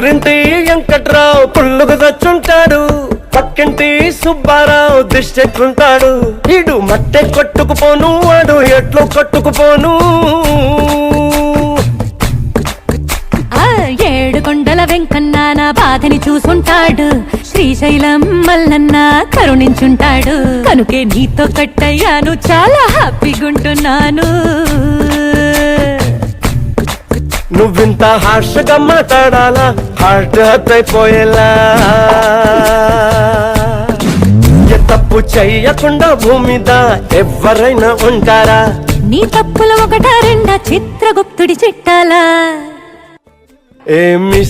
ఎదురింటి వెంకట్రావు పుల్లుకు తెచ్చుంటాడు, పక్కింటి సుబ్బారావు దిష్టెక్కుంటాడు. ఇడు మట్టె కొట్టుకుపోను, వాడు ఎట్లు కొట్టుకుపోను. ఏడు కొండల వెంకన్న నా బాధని చూసుంటాడు, శ్రీశైలం మల్లన్న కరుణించుంటాడు. కనుకే నీతో కట్టయ్యాను, చాలా హ్యాపీగుంటున్నాను. నువ్వింత హార్షగా మాట్లాడాలా, హార్ట్ హర్ట్ అయిపోయేలా. తప్పు చెయ్యకుండా భూమిద ఎవరైనా ఉంటారా? నీ తప్పులు ఒకటా రెండా చిత్రగుప్తుడి చిట్టాలా? ఏమి